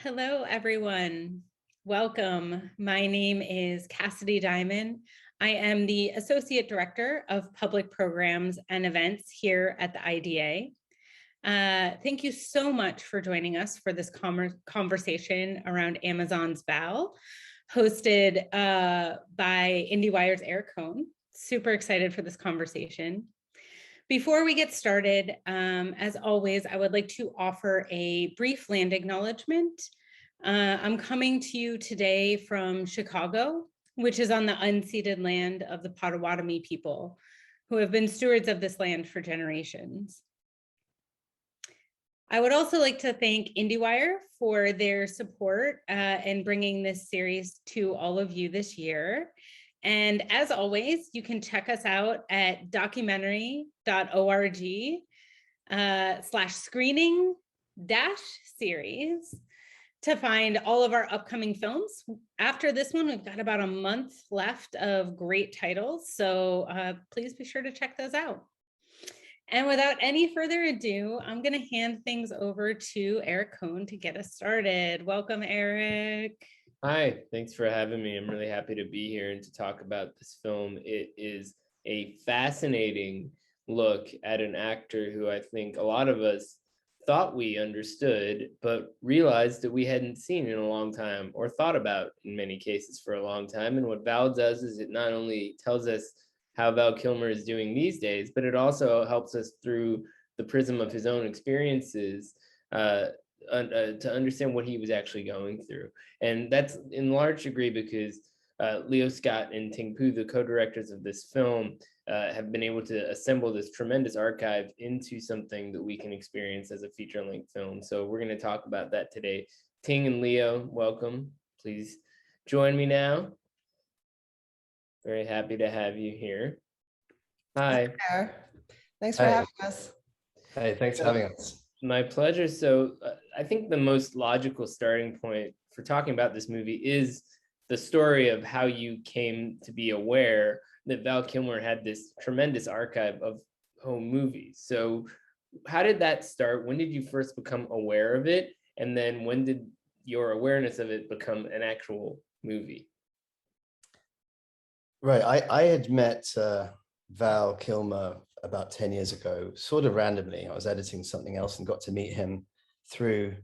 Hello, everyone. Welcome. My name is Cassidy Diamond. I am the Associate Director of Public Programs and Events here at the IDA. Thank you so much for joining us for this conversation around Amazon's Val, hosted by IndieWire's Eric Kohn. Super excited for this conversation. Before we get started, as always, I would like to offer a brief land acknowledgement. I'm coming to you today from Chicago, which is on the unceded land of the Potawatomi people, who have been stewards of this land for generations. I would also like to thank IndieWire for their support in bringing this series to all of you this year. And as always, you can check us out at documentary.org/screening-series to find all of our upcoming films. After this one, we've got about a month left of great titles, so please be sure to check those out. And without any further ado, I'm going to hand things over to Eric Kohn to get us started. Welcome, Eric. Hi, thanks for having me. I'm really happy to be here and to talk about this film. It is a fascinating look at an actor who I think a lot of us thought we understood, but realized that we hadn't seen in a long time or thought about in many cases for a long time. And what Val does is it not only tells us how Val Kilmer is doing these days, but it also helps us through the prism of his own experiences to understand what he was actually going through. And that's in large degree because Leo Scott and Ting, the co-directors of this film, have been able to assemble this tremendous archive into something that we can experience as a feature-length film. So we're going to talk about that today. Ting and Leo, welcome. Please join me now. Very happy to have you here. Hi. Thanks for having us. Hey, thanks for having us. My pleasure. So I think the most logical starting point for talking about this movie is the story of how you came to be aware that Val Kilmer had this tremendous archive of home movies. So how did that start? When did you first become aware of it? And then when did your awareness of it become an actual movie? Right, I had met Val Kilmer about 10 years ago, sort of randomly. I was editing something else and got to meet him through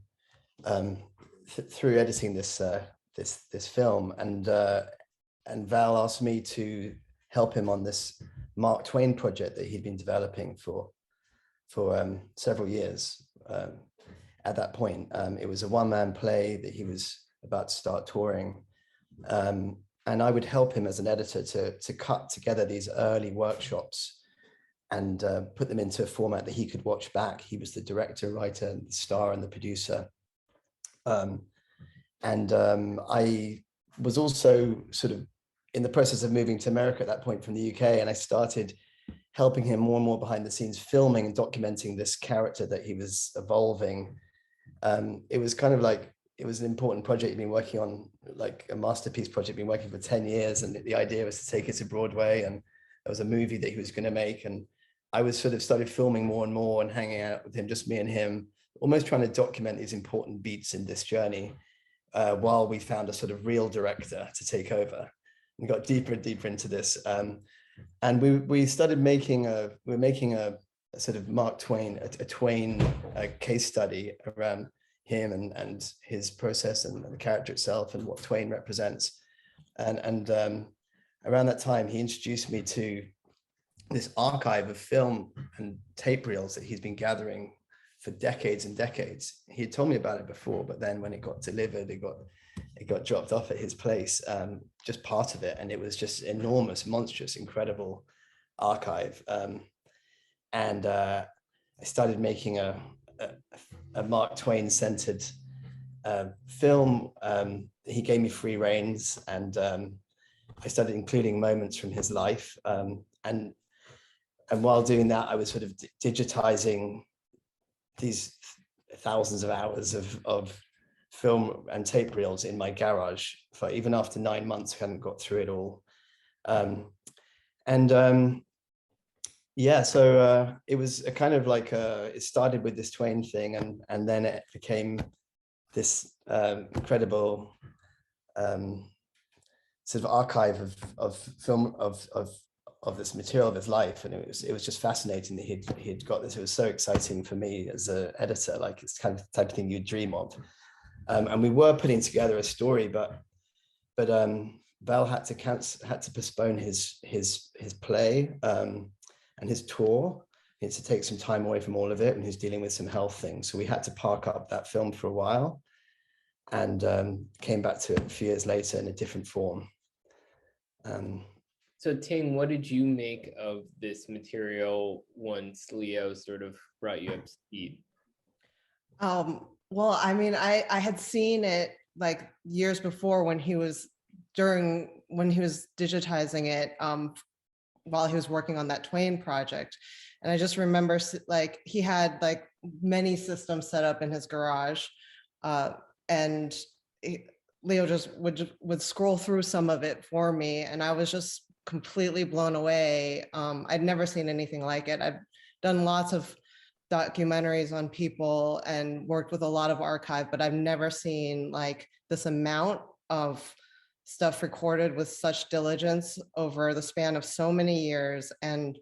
through editing this this film, and Val asked me to help him on this Mark Twain project that he'd been developing for several years. At that point, it was a one-man play that he was about to start touring, and I would help him as an editor to cut together these early workshops and put them into a format that he could watch back. He was the director, writer, the star, and the producer. I was also sort of in the process of moving to America at that point from the UK, and I started helping him more and more behind the scenes, filming and documenting this character that he was evolving. It was kind of like, it was an important project he'd been working on, like a masterpiece project, been working for 10 years. And the idea was to take it to Broadway, and there was a movie that he was going to make. And I was sort of started filming more and more and hanging out with him, just me and him, almost trying to document these important beats in this journey while we found a sort of real director to take over. We got deeper and deeper into this. And we started making a sort of Mark Twain, a Twain case study around him and his process and the character itself and what Twain represents. And around that time, he introduced me to this archive of film and tape reels that he's been gathering for decades and decades. He had told me about it before, but then when it got delivered, it got dropped off at his place, just part of it. And it was just enormous, monstrous, incredible archive. And I started making a Mark Twain centered film. He gave me free reins, and I started including moments from his life. And while doing that, I was sort of digitizing these thousands of hours of film and tape reels in my garage for even after 9 months. I hadn't got through it all. Yeah, so it was a kind of like it started with this Twain thing, and then it became this incredible sort of archive of film of this material of his life, and it was just fascinating that he'd got this. It was so exciting for me as an editor, like it's kind of the type of thing you dream of. And we were putting together a story, but Val had to postpone his play and his tour. He had to take some time away from all of it, and he's dealing with some health things. So we had to park up that film for a while, and came back to it a few years later in a different form. So Ting, what did you make of this material once Leo sort of brought you up to speed? Well, I mean, I had seen it like years before when he was digitizing it while he was working on that Twain project. And I just remember like he had like many systems set up in his garage, and Leo just would scroll through some of it for me, and I was just completely blown away. I'd never seen anything like it. I've done lots of documentaries on people and worked with a lot of archive, but I've never seen like this amount of stuff recorded with such diligence over the span of so many years. And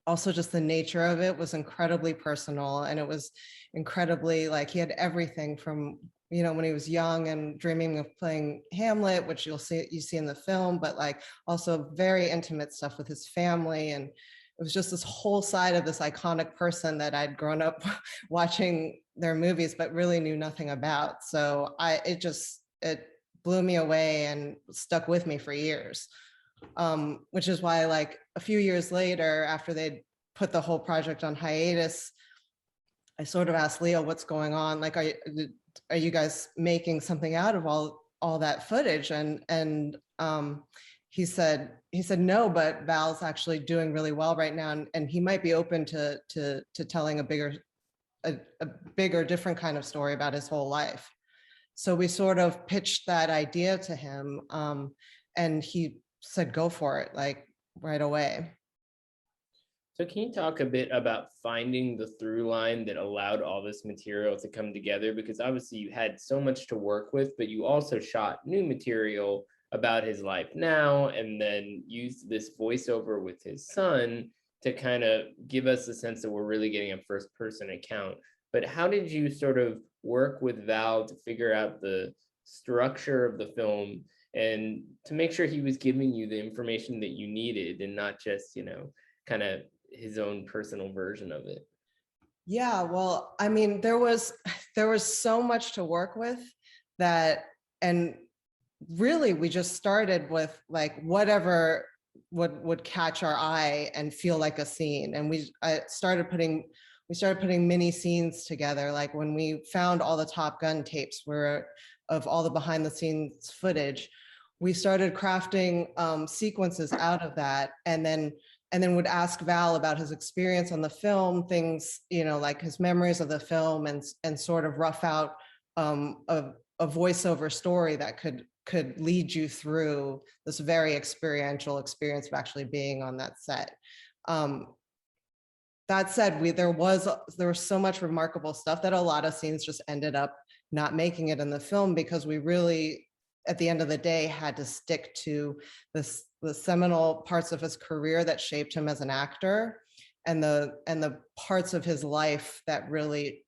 also just the nature of it was incredibly personal, and it was incredibly like he had everything from, you know, when he was young and dreaming of playing Hamlet, which you see in the film, but like also very intimate stuff with his family. And it was just this whole side of this iconic person that I'd grown up watching their movies, but really knew nothing about. So it blew me away and stuck with me for years. Which is why like a few years later, after they'd put the whole project on hiatus, I sort of asked Leo, what's going on? Like, are you guys making something out of all that footage? And he said no, but Val's actually doing really well right now, and he might be open to telling a bigger, different kind of story about his whole life. So we sort of pitched that idea to him, and he said go for it, like right away. So can you talk a bit about finding the through line that allowed all this material to come together? Because obviously you had so much to work with, but you also shot new material about his life now, and then used this voiceover with his son to kind of give us a sense that we're really getting a first person account. But how did you sort of work with Val to figure out the structure of the film and to make sure he was giving you the information that you needed and not just, you know, kind of his own personal version of it? Yeah, well, I mean, there was so much to work with that, and really we just started with like whatever would catch our eye and feel like a scene. And we started putting mini scenes together. Like when we found all the Top Gun tapes of all the behind the scenes footage, we started crafting sequences out of that, and then would ask Val about his experience on the film, things, you know, like his memories of the film, and sort of rough out a voiceover story that could lead you through this very experiential experience of actually being on that set. That said, there was so much remarkable stuff that a lot of scenes just ended up not making it in the film, because we really, at the end of the day, had to stick to the seminal parts of his career that shaped him as an actor, and the parts of his life that really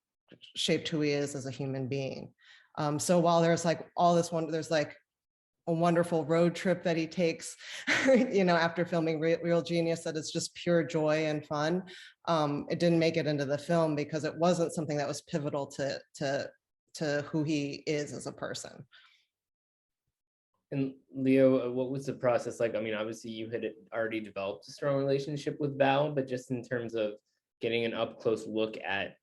shaped who he is as a human being. So while there's like all this there's like a wonderful road trip that he takes, you know, after filming Real Genius, that is just pure joy and fun. It didn't make it into the film because it wasn't something that was pivotal to who he is as a person. And Leo, what was the process like? I mean, obviously you had already developed a strong relationship with Val, but just in terms of getting an up close look at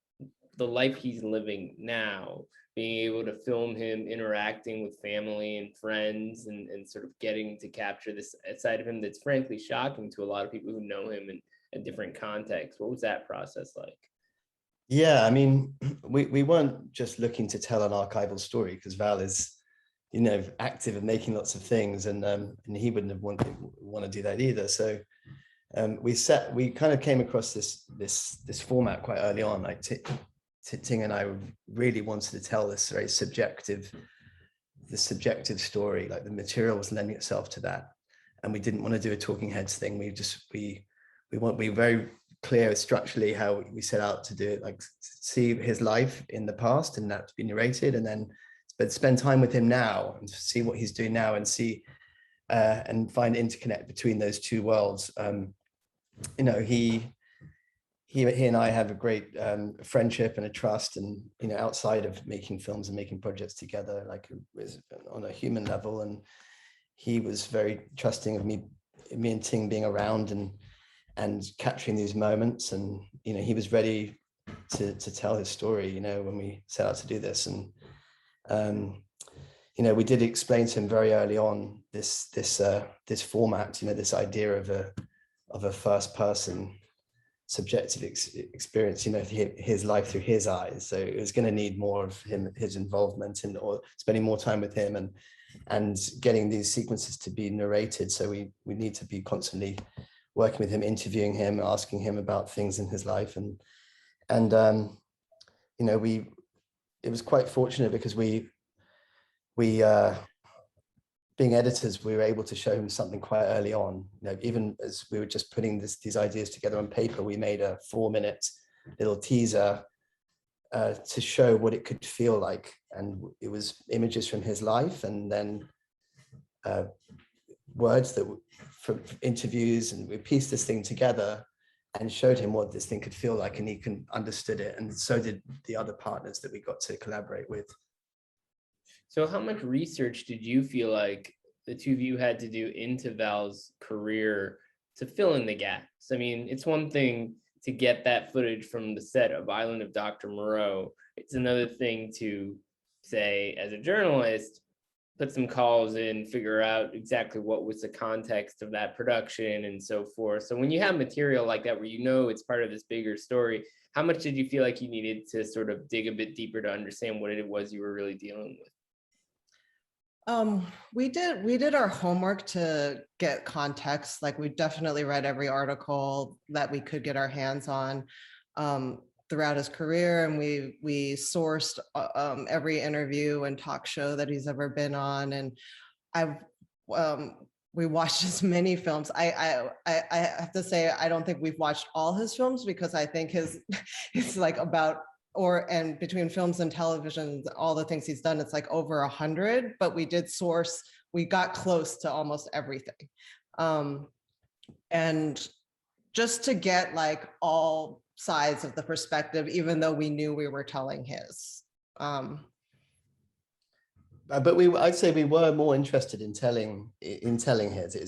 the life he's living now, being able to film him interacting with family and friends, and sort of getting to capture this side of him that's frankly shocking to a lot of people who know him in a different context. What was that process like? Yeah, I mean, we weren't just looking to tell an archival story, because Val is, you know, active and making lots of things, and he wouldn't have want to do that either. So we kind of came across this format quite early on. Like Ting and I really wanted to tell this very subjective story. Like the material was lending itself to that, and we didn't want to do a talking heads thing. We were very clear structurally how we set out to do it, like see his life in the past and that to be narrated, and then spend time with him now and see what he's doing now and see and find interconnect between those two worlds. You know, he and I have a great friendship and a trust, and you know, outside of making films and making projects together, like on a human level, and he was very trusting of me and Ting being around and capturing these moments, and you know, he was ready to tell his story, you know, when we set out to do this. And you know, we did explain to him very early on this format, you know, this idea of a first person subjective experience, you know, his life through his eyes. So it was going to need more of his involvement or spending more time with him and getting these sequences to be narrated. So we need to be constantly working with him, interviewing him, asking him about things in his life. And you know, it was quite fortunate because we being editors, we were able to show him something quite early on. You know, even as we were just putting these ideas together on paper, we made a 4-minute little teaser to show what it could feel like. And it was images from his life, and then words from interviews, and we pieced this thing together and showed him what this thing could feel like, and he understood it. And so did the other partners that we got to collaborate with. So how much research did you feel like the two of you had to do into Val's career to fill in the gaps? I mean, it's one thing to get that footage from the set of Island of Dr. Moreau. It's another thing to say, as a journalist, put some calls in, figure out exactly what was the context of that production and so forth. So when you have material like that, where you know it's part of this bigger story, how much did you feel like you needed to sort of dig a bit deeper to understand what it was you were really dealing with? We did our homework to get context. Like, we definitely read every article that we could get our hands on throughout his career, and we sourced every interview and talk show that he's ever been on. And we watched as many films. I have to say, I don't think we've watched all his films, because I think it's like about, and between films and television, all the things he's done, it's like over 100, but we got close to almost everything. And just to get like all sides of the perspective, even though we knew we were telling his. But I'd say we were more interested in telling his. It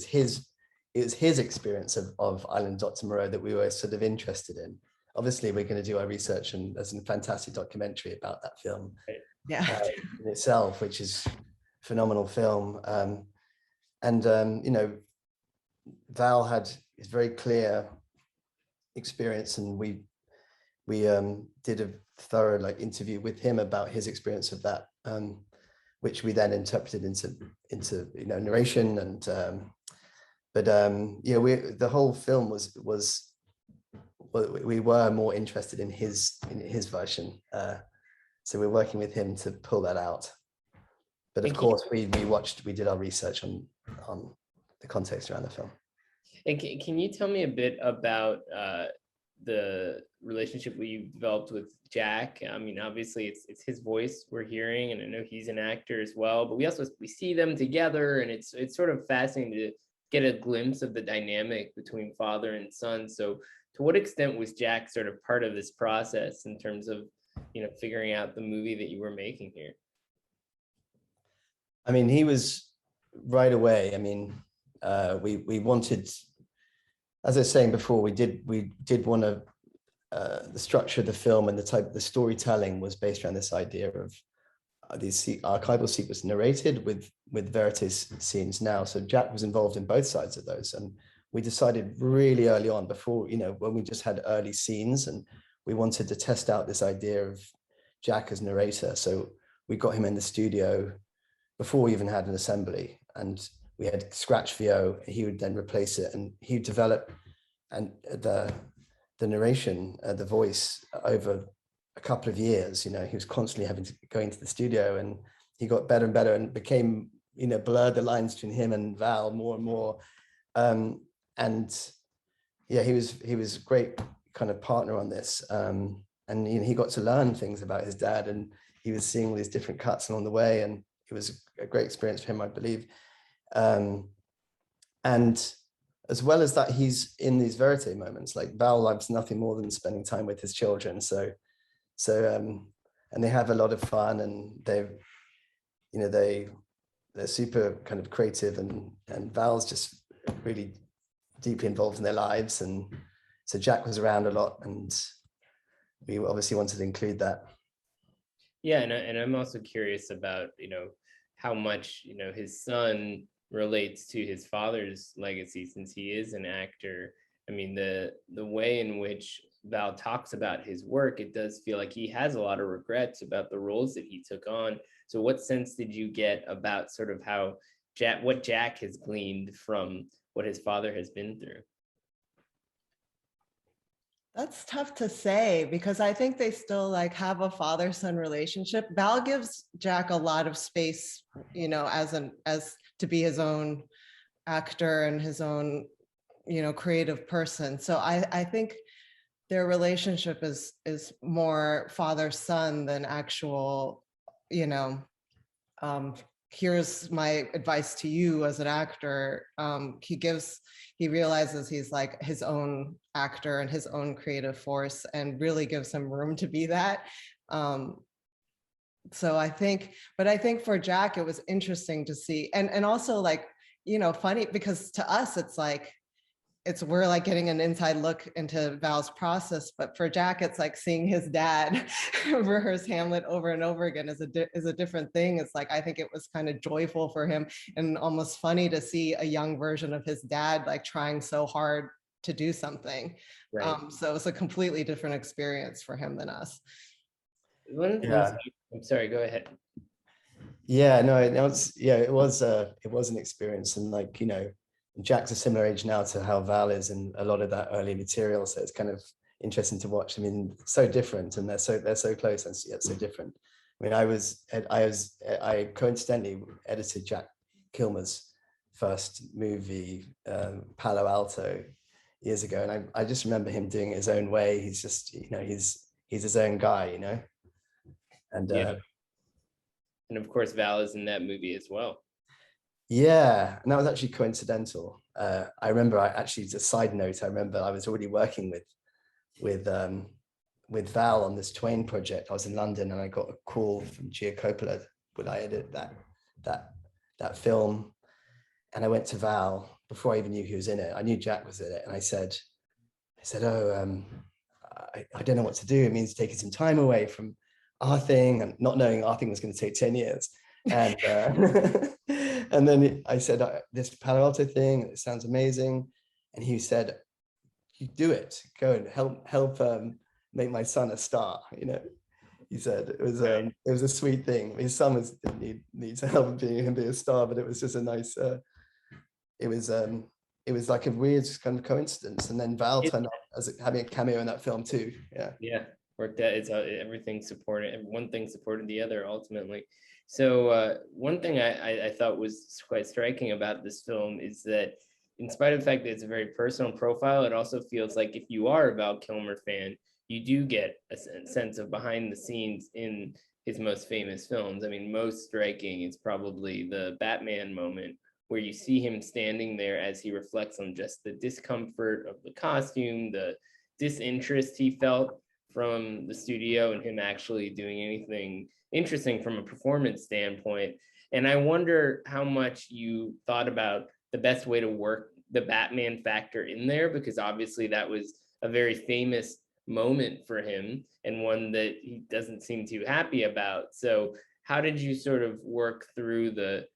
was his experience of Island Dr. Moreau that we were sort of interested in. Obviously, we're going to do our research, and there's a fantastic documentary about that film, in itself, which is a phenomenal film. You know, Val had his very clear experience, and we did a thorough interview with him about his experience of that, which we then interpreted into narration. And the whole film was we were more interested in his version, so we're working with him to pull that out. But of course, we did our research on the context around the film. And can you tell me a bit about the relationship you developed with Jack? I mean, obviously it's his voice we're hearing, and I know he's an actor as well, but we see them together, and it's sort of fascinating to get a glimpse of the dynamic between father and son. So to what extent was Jack sort of part of this process in terms of, figuring out the movie that you were making here? I mean, he was right away. I mean, we wanted, as I was saying before, we did want to, the structure of the film and the storytelling was based around this idea of these archival sequences narrated with veritas scenes now. So Jack was involved in both sides of those, and we decided really early on, before, when we just had early scenes, and we wanted to test out this idea of Jack as narrator. So we got him in the studio before we even had an assembly, and we had scratch VO. He would then replace it, and he'd develop the narration, the voice over a couple of years. He was constantly having to go into the studio, and he got better and better and became, blurred the lines between him and Val more and more. And yeah, he was a great kind of partner on this. And he got to learn things about his dad, and he was seeing all these different cuts along the way, and it was a great experience for him, I believe. And as well as that, he's in these verite moments. Like Val loves nothing more than spending time with his children. So and they have a lot of fun, and they're super kind of creative, and Val's just really deeply involved in their lives. And so Jack was around a lot, and we obviously wanted to include that. Yeah, and I'm also curious about, how much, his son relates to his father's legacy, since he is an actor. I mean, the way in which Val talks about his work, it does feel like he has a lot of regrets about the roles that he took on. So what sense did you get about sort of how what Jack has gleaned from what his father has been through? That's tough to say, because I think they still like have a father-son relationship. Val gives Jack a lot of space, as to be his own actor and his own, creative person. So I think their relationship is more father-son than actual, here's my advice to you as an actor. He realizes he's like his own actor and his own creative force, and really gives him room to be that. So I think for Jack, it was interesting to see, and also like, funny, because to us, it's like, we're like getting an inside look into Val's process, but for Jack, it's like seeing his dad rehearse Hamlet over and over again is a different thing. It's like, I think it was kind of joyful for him, and almost funny to see a young version of his dad like trying so hard to do something. Right. So it's a completely different experience for him than us. I'm sorry, go ahead. Yeah, no, it was an experience, and like, Jack's a similar age now to how Val is in a lot of that early material, so it's kind of interesting to watch. I mean, so different, and they're so close, and yet so different. I mean, I coincidentally edited Jack Kilmer's first movie, Palo Alto, years ago, and I just remember him doing it his own way. He's just, he's his own guy, and yeah. And of course, Val is in that movie as well. Yeah, and that was actually coincidental. I remember, just a side note, I remember I was already working with Val on this Twain project. I was in London, and I got a call from Gia Coppola, would I edit that film? And I went to Val before I even knew he was in it. I knew Jack was in it, and I said, oh, I don't know what to do. It means taking some time away from our thing, and not knowing our thing was going to take 10 years. And and then I said, this Palo Alto thing, it sounds amazing. And he said, you do it, go and help make my son a star. He said it was a sweet thing. His son didn't need to help him be a star, but it was just a nice, it was like a weird kind of coincidence. And then Val turned up as having a cameo in that film too. Yeah, worked out. It's everything supported, and one thing supported the other ultimately. So one thing I thought was quite striking about this film is that, in spite of the fact that it's a very personal profile, it also feels like if you are a Val Kilmer fan, you do get a sense of behind the scenes in his most famous films. I mean, most striking is probably the Batman moment, where you see him standing there as he reflects on just the discomfort of the costume, the disinterest he felt from the studio, and him actually doing anything interesting from a performance standpoint. And I wonder how much you thought about the best way to work the Batman factor in there, because obviously that was a very famous moment for him, and one that he doesn't seem too happy about. So how did you sort of work through the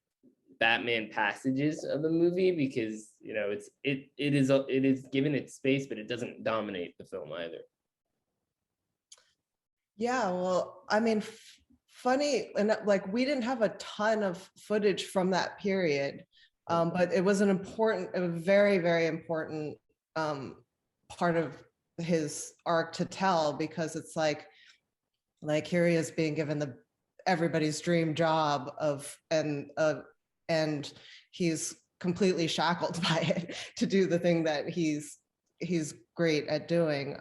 Batman passages of the movie? Because it is given its space, but it doesn't dominate the film either. Yeah, well, I mean, funny, and like we didn't have a ton of footage from that period, but it was a very, very important part of his arc to tell, because it's like Like here he is being given the everybody's dream job and he's completely shackled by it to do the thing that he's great at doing.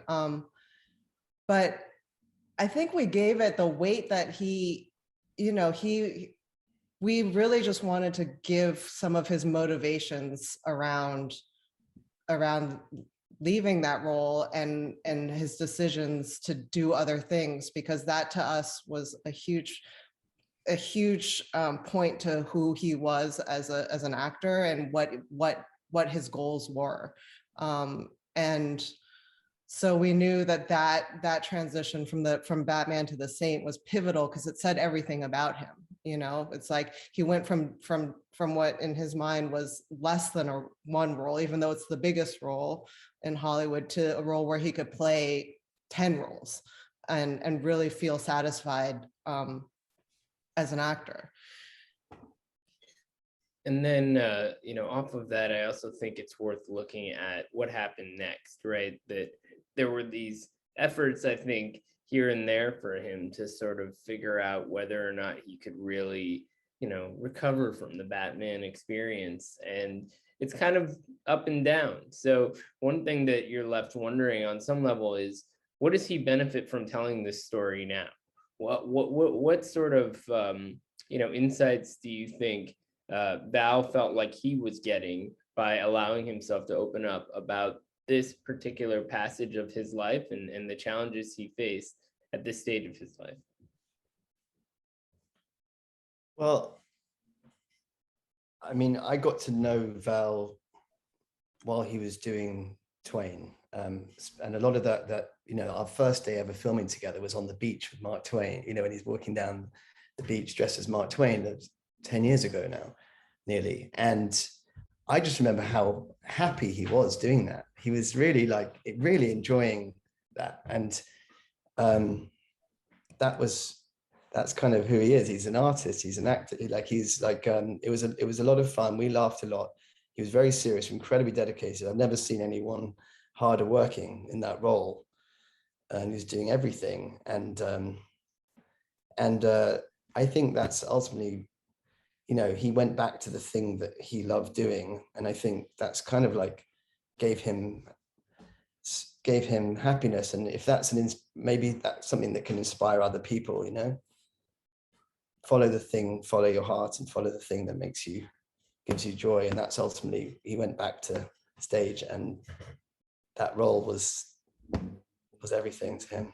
But I think we gave it the weight that we really just wanted to give some of his motivations around leaving that role and his decisions to do other things, because that to us was a huge point to who he was as an actor and what his goals were. And so we knew that transition from Batman to the Saint was pivotal because it said everything about him. It's like he went from what in his mind was less than one role, even though it's the biggest role in Hollywood, to a role where he could play 10 roles and really feel satisfied as an actor. And then, off of that, I also think it's worth looking at what happened next, right? That there were these efforts, I think, here and there for him to sort of figure out whether or not he could really, recover from the Batman experience. And it's kind of up and down. So one thing that you're left wondering on some level is, what does he benefit from telling this story now? What sort of, insights do you think Val felt like he was getting by allowing himself to open up about this particular passage of his life and the challenges he faced at this stage of his life? Well, I mean, I got to know Val while he was doing Twain. And a lot of that, our first day ever filming together was on the beach with Mark Twain, when he's walking down the beach dressed as Mark Twain. That was 10 years ago now, nearly. And I just remember how happy he was doing that. He was really really enjoying that. And that's kind of who he is. He's an artist, he's an actor. It was a lot of fun. We laughed a lot. He was very serious, incredibly dedicated. I've never seen anyone harder working in that role. And he's doing everything. And I think that's ultimately, he went back to the thing that he loved doing. And I think that's kind of like gave him happiness. And if that's maybe that's something that can inspire other people, follow your heart and follow the thing that gives you joy. And that's ultimately, he went back to stage, and that role was everything to him.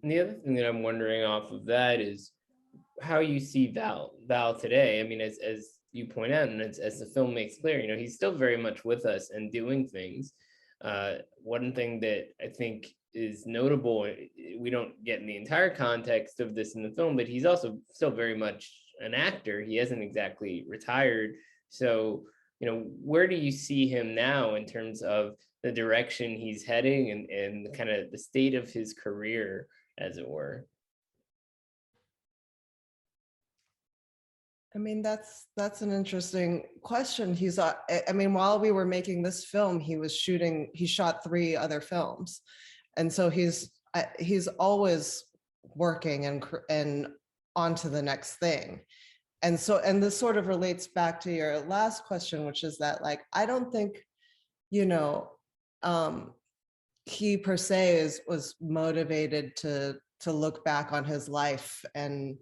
And the other thing that I'm wondering off of that is how you see Val today. I mean, as you point out, and as the film makes clear, he's still very much with us and doing things. One thing that I think is notable, we don't get in the entire context of this in the film, but he's also still very much an actor. He hasn't exactly retired. So, where do you see him now in terms of the direction he's heading and kind of the state of his career, as it were? I mean, that's an interesting question. While we were making this film, he shot 3 other films. And so he's always working and on to the next thing. And this sort of relates back to your last question, which is that, I don't think, he per se was motivated to look back on his life and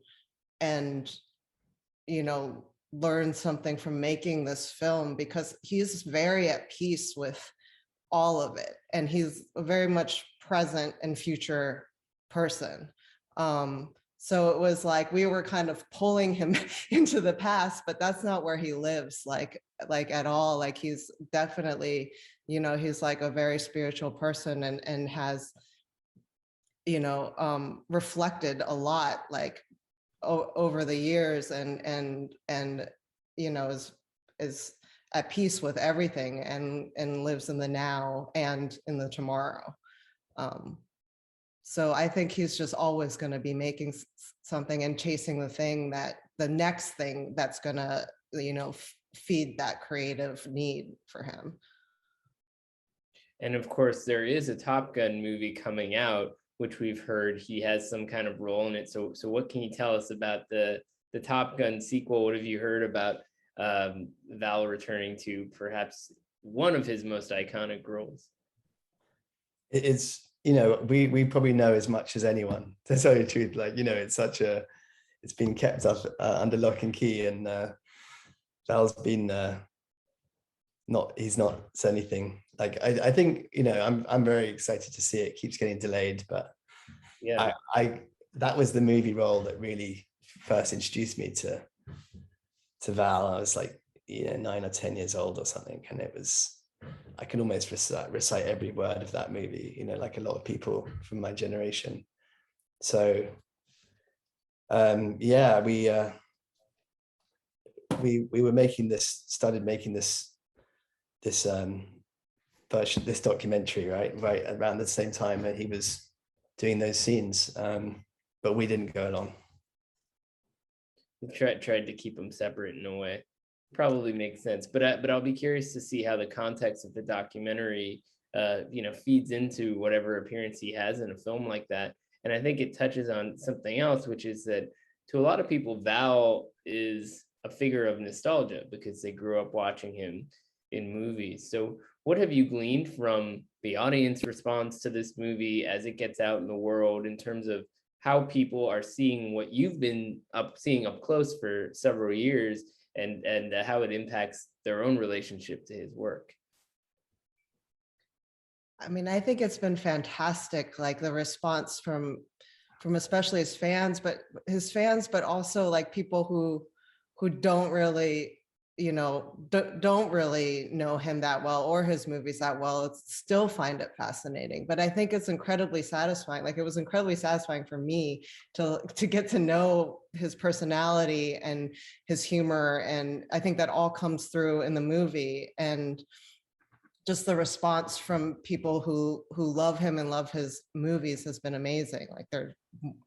learn something from making this film, because he's very at peace with all of it. And he's a very much present and future person. So it was like we were kind of pulling him into the past, but that's not where he lives, like at all. Like he's definitely, he's like a very spiritual person and has, reflected a lot, over the years and is at peace with everything and lives in the now and in the tomorrow. So I think he's just always going to be making something and chasing the next thing that's going to, feed that creative need for him. And of course, there is a Top Gun movie coming out, which we've heard he has some kind of role in it. So what can you tell us about the Top Gun sequel? What have you heard about Val returning to perhaps one of his most iconic roles? It's, we probably know as much as anyone, to tell you the truth. Like, it's been kept up under lock and key, and Val's been he's not said anything. Like, I think, I'm very excited to see it. It keeps getting delayed, but yeah, that was the movie role that really first introduced me to Val. I was like, 9 or 10 years old or something, and I can almost recite every word of that movie, like a lot of people from my generation. So yeah, we were started making this version, this documentary, right around the same time that he was doing those scenes, but we didn't go along. We tried to keep them separate in a way. Probably makes sense, but I'll be curious to see how the context of the documentary feeds into whatever appearance he has in a film like that. And I think it touches on something else, which is that to a lot of people, Val is a figure of nostalgia because they grew up watching him in movies. So what have you gleaned from the audience response to this movie as it gets out in the world in terms of how people are seeing what you've been seeing up close for several years, and how it impacts their own relationship to his work? I mean, I think it's been fantastic, like the response from especially his fans, but also like people who don't really, don't really know him that well or his movies that well, still find it fascinating. But I think it's incredibly satisfying. Like, it was incredibly satisfying for me to get to know his personality and his humor. And I think that all comes through in the movie. And just the response from people who love him and love his movies has been amazing. Like,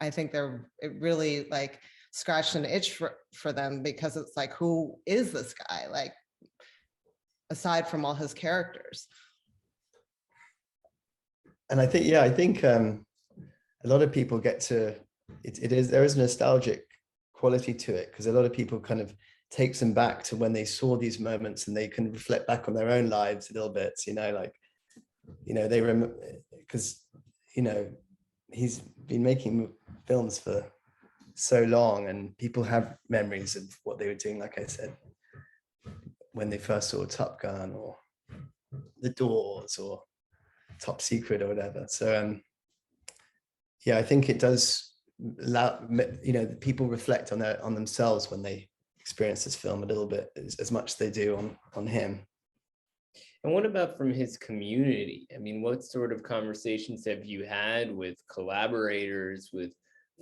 it really like scratched an itch for them, because it's like, who is this guy, like, aside from all his characters? And I think a lot of people get to there is a nostalgic quality to it, because a lot of people kind of takes them back to when they saw these moments, and they can reflect back on their own lives a little bit, they remember, because he's been making films for so long, and people have memories of what they were doing, like I said, when they first saw Top Gun or The Doors or Top Secret or whatever. So I think it does allow people reflect on themselves when they experience this film a little bit, as much as they do on him. And what about from his community? I mean, what sort of conversations have you had with collaborators, with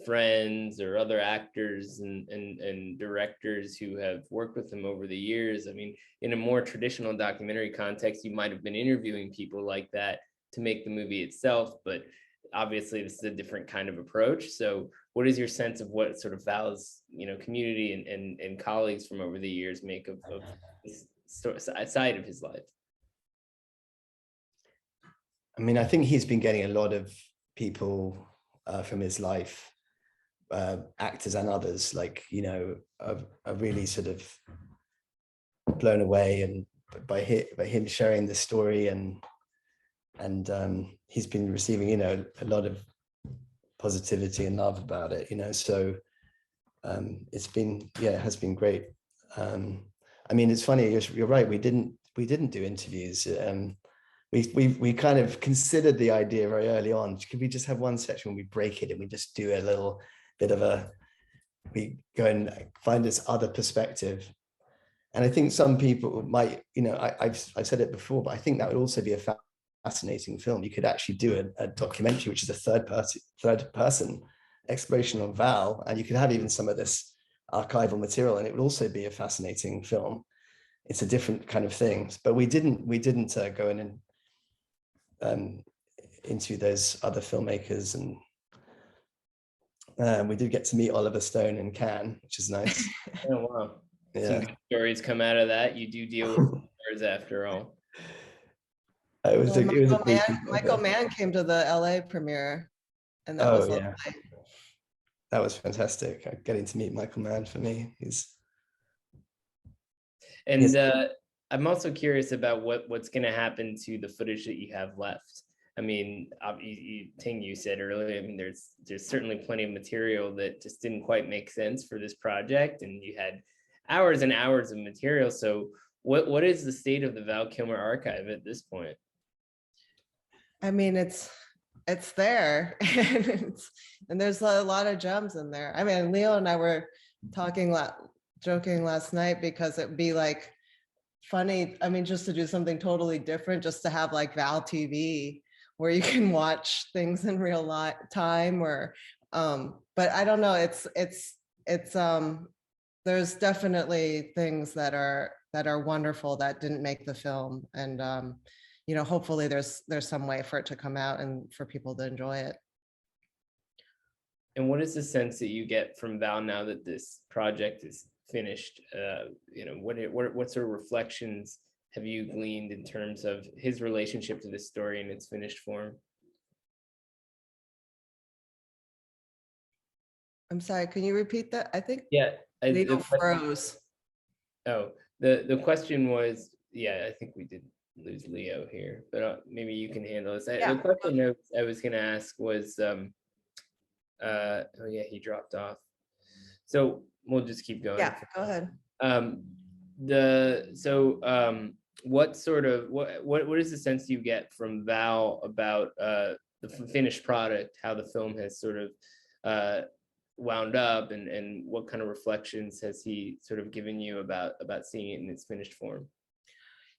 friends or other actors and directors who have worked with him over the years? I mean, in a more traditional documentary context, you might have been interviewing people like that to make the movie itself, but obviously this is a different kind of approach. So what is your sense of what sort of Val's community and colleagues from over the years make of this side of his life? I mean, I think he's been getting a lot of people from his life, actors and others, like, are really sort of blown away and by him sharing this story, and he's been receiving, a lot of positivity and love about it, so it's been, it has been great. I mean, it's funny, you're right, we didn't do interviews. We kind of considered the idea very early on. Could we just have one section when we break it and we just do a little bit of we go and find this other perspective? And I think some people might, I've said it before, but I think that would also be a fascinating film. You could actually do a documentary, which is a third person exploration of Val, and you could have even some of this archival material, and it would also be a fascinating film. It's a different kind of thing, but we didn't go in and into those other filmmakers, and we did get to meet Oliver Stone in Cannes, which is nice. Oh wow! Yeah. Some good stories come out of that. You do deal with stars after all. It was Michael Mann came to the LA premiere. And that was Oh lovely. yeah, that was fantastic. Getting to meet Michael Mann for me, And yes. I'm also curious about what's going to happen to the footage that you have left. I mean, Ting, you said earlier, I mean, there's certainly plenty of material that just didn't quite make sense for this project, and you had hours and hours of material. So what is the state of the Val Kilmer Archive at this point? I mean, it's there, and there's a lot of gems in there. I mean, Leo and I were joking last night, because it'd be like funny, I mean, just to do something totally different, just to have like Val TV, where you can watch things in real time, or but I don't know, there's definitely things that are wonderful that didn't make the film, and you know, hopefully there's some way for it to come out and for people to enjoy it. And what is the sense that you get from Val now that this project is finished? You know, what sort of reflections have you gleaned in terms of his relationship to this story in its finished form? I'm sorry, can you repeat that? I think Yeah, Leo froze. Oh, the question was, yeah, I think we did lose Leo here, but maybe you can handle this. Yeah. The question I was going to ask was, oh yeah, he dropped off. So we'll just keep going. Yeah, go ahead. What sort of what is the sense you get from Val about the finished product, how the film has sort of wound up, and what kind of reflections has he sort of given you about seeing it in its finished form?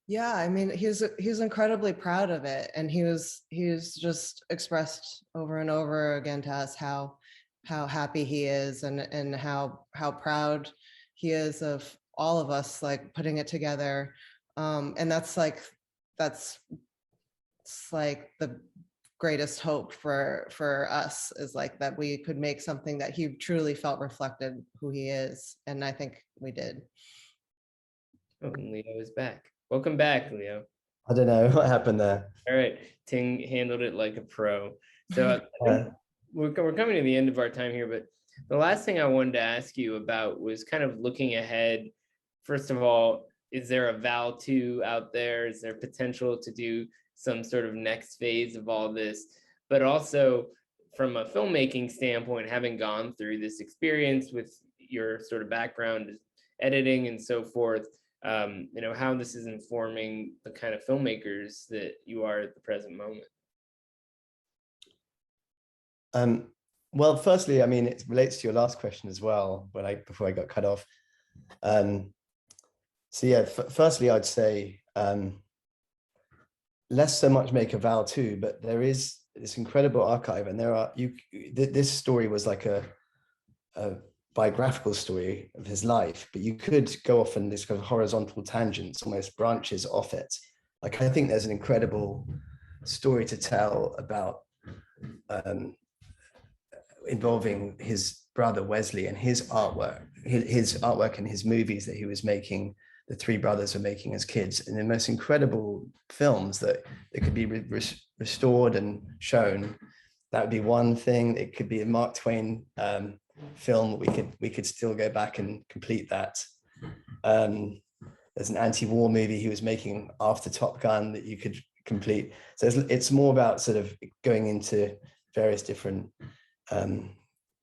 Yeah, I mean, he's incredibly proud of it, and he's just expressed over and over again to us how happy he is, and how proud he is of all of us, like putting it together, and that's like the greatest hope for us, is like that we could make something that he truly felt reflected who he is, and I think we did. Oh, and Leo is back. Welcome back, Leo. I don't know what happened there. All right, Ting handled it like a pro. So I think we're coming to the end of our time here, but the last thing I wanted to ask you about was kind of looking ahead. First of all, is there a Val 2 out there? Is there potential to do some sort of next phase of all this? But also from a filmmaking standpoint, having gone through this experience with your sort of background, editing and so forth, you know, how this is informing the kind of filmmakers that you are at the present moment. Well, firstly, I mean, it relates to your last question as well, before I got cut off. So yeah, firstly, I'd say less so much make a Val 2, but there is this incredible archive, and this story was like a biographical story of his life, but you could go off in this kind of horizontal tangents, almost branches off it. Like, I think there's an incredible story to tell about involving his brother Wesley and his artwork and his movies that he was making, the three brothers were making as kids, and the most incredible films that could be restored and shown. That would be one thing. It could be a Mark Twain film. We could still go back and complete that. There's an anti-war movie he was making after Top Gun that you could complete. So it's more about sort of going into various different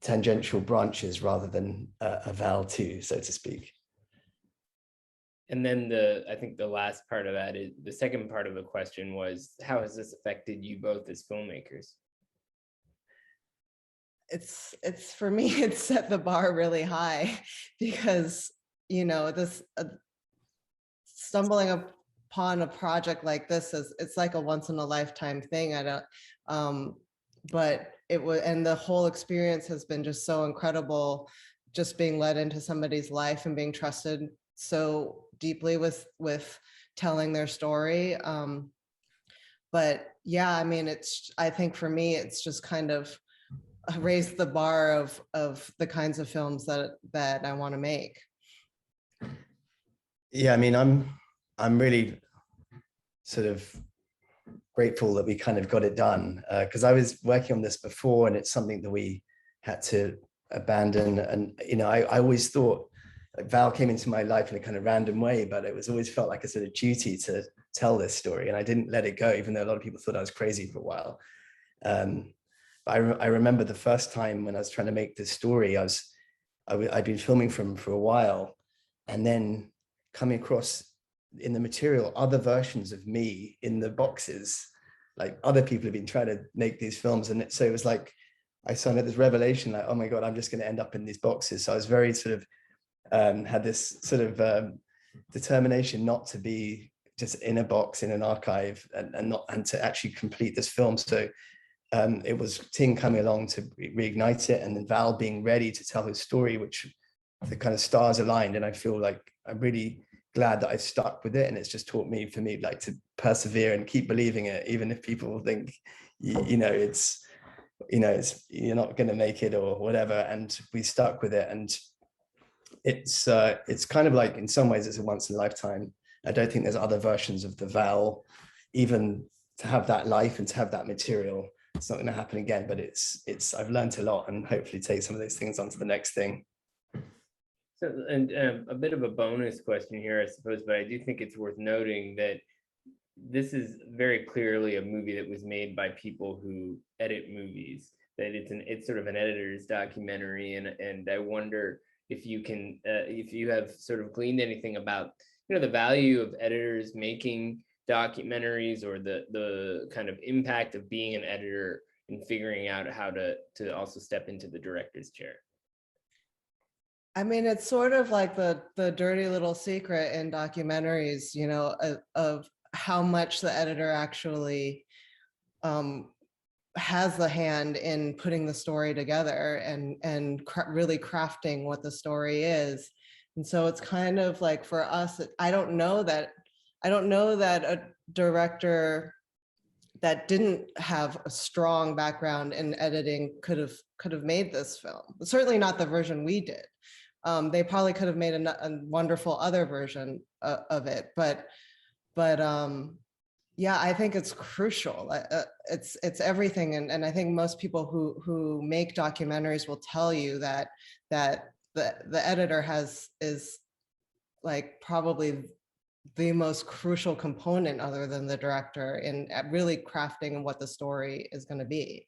tangential branches rather than a Val 2, so to speak. And then I think the last part of that is, the second part of the question was, how has this affected you both as filmmakers? It's for me, it's set the bar really high, because, you know, this stumbling upon a project like this it's like a once in a lifetime thing. But it was, and the whole experience has been just so incredible, just being led into somebody's life and being trusted so deeply with telling their story. But yeah, I mean, I think for me, it's just kind of raised the bar of the kinds of films that I want to make. Yeah, I mean, I'm really sort of grateful that we kind of got it done, because I was working on this before, and it's something that we had to abandon. And I always thought, like, Val came into my life in a kind of random way, but it was always felt like a sort of duty to tell this story, and I didn't let it go, even though a lot of people thought I was crazy for a while. I remember the first time when I was trying to make this story, I'd been filming for a while, and then coming across in the material other versions of me in the boxes, like other people have been trying to make these films. And so it was like I suddenly had this revelation, like, oh my God, I'm just going to end up in these boxes. So I was very sort of had this sort of determination not to be just in a box in an archive, and to actually complete this film. So it was Ting coming along to reignite it, and then Val being ready to tell his story, which the kind of stars aligned. And I feel like I'm really glad that I've stuck with it, and it's just taught me, like, to persevere and keep believing it, even if people think it's you're not going to make it or whatever. And we stuck with it, and it's kind of like, in some ways, it's a once in a lifetime. I don't think there's other versions of the Val, even to have that life and to have that material. It's not going to happen again, but I've learned a lot, and hopefully take some of those things onto the next thing. So, and a bit of a bonus question here, I suppose, but I do think it's worth noting that this is very clearly a movie that was made by people who edit movies, that it's sort of an editor's documentary. And I wonder if you have sort of gleaned anything about, the value of editors making documentaries, or the kind of impact of being an editor and figuring out how to also step into the director's chair. I mean, it's sort of like the dirty little secret in documentaries, of how much the editor actually has the hand in putting the story together and really crafting what the story is. And so it's kind of like, for us, I don't know that a director that didn't have a strong background in editing could have made this film. Certainly not the version we did. They probably could have made a wonderful other version of it, but yeah, I think it's crucial. It's everything, and I think most people who make documentaries will tell you that the editor is like probably the most crucial component, other than the director, in really crafting what the story is going to be.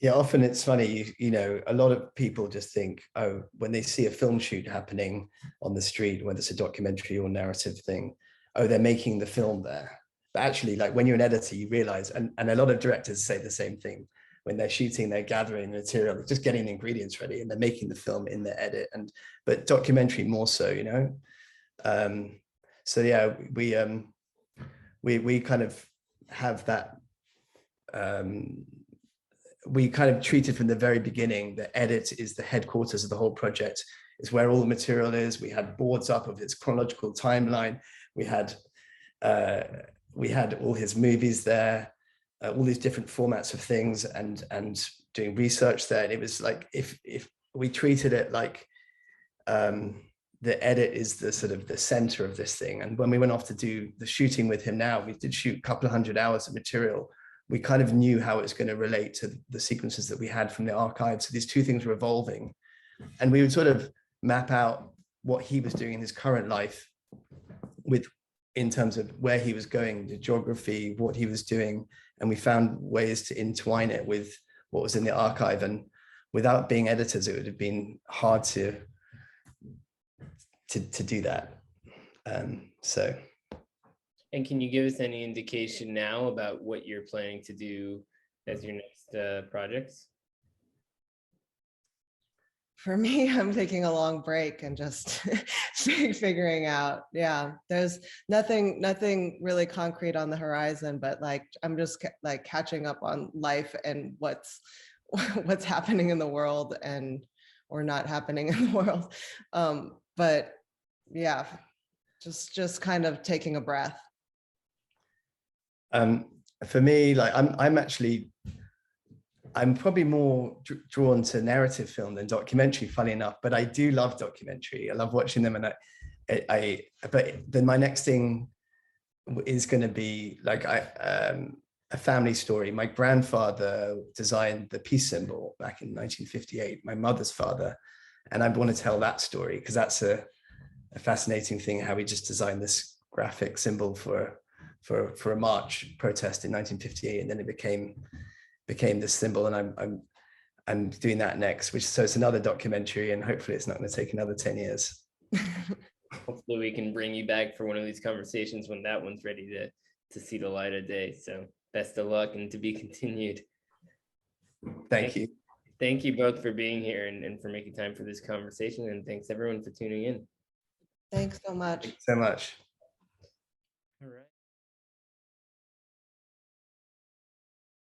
Yeah, often it's funny, a lot of people just think, oh, when they see a film shoot happening on the street, whether it's a documentary or narrative thing, oh, they're making the film there. But actually, like, when you're an editor, you realize, and a lot of directors say the same thing, when they're shooting, they're gathering the material, they're just getting the ingredients ready, and they're making the film in the edit. But documentary more so, so yeah, we kind of have that. We kind of treated from the very beginning that edit is the headquarters of the whole project. It's where all the material is. We had boards up of its chronological timeline. We had all his movies there, all these different formats of things, and doing research there. And it was like, if we treated it like the edit is the sort of the center of this thing. And when we went off to do the shooting with him now, we did shoot a couple of 100 hours of material. We kind of knew how it's going to relate to the sequences that we had from the archive. So these two things were evolving, and we would sort of map out what he was doing in his current life in terms of where he was going, the geography, what he was doing. And we found ways to entwine it with what was in the archive. And without being editors, it would have been hard to do that. So. And can you give us any indication now about what you're planning to do as your next projects? For me, I'm taking a long break and just figuring out. Yeah, there's nothing really concrete on the horizon, but like, I'm just like catching up on life and what's happening in the world or not happening in the world. But yeah, just kind of taking a breath. For me, like, I'm probably more drawn to narrative film than documentary, funny enough, but I do love documentary. I love watching them, and but then my next thing is going to be like a family story. My grandfather designed the peace symbol back in 1958, my mother's father. And I want to tell that story because that's a fascinating thing, how we just designed this graphic symbol for a march protest in 1958, and then it became this symbol. And I'm doing that next, so it's another documentary, and hopefully it's not going to take another 10 years. Hopefully we can bring you back for one of these conversations when that one's ready to see the light of day. So best of luck and to be continued. Thank you. Thank you both for being here and for making time for this conversation. And thanks everyone for tuning in. Thanks so much. Thanks so much. All right.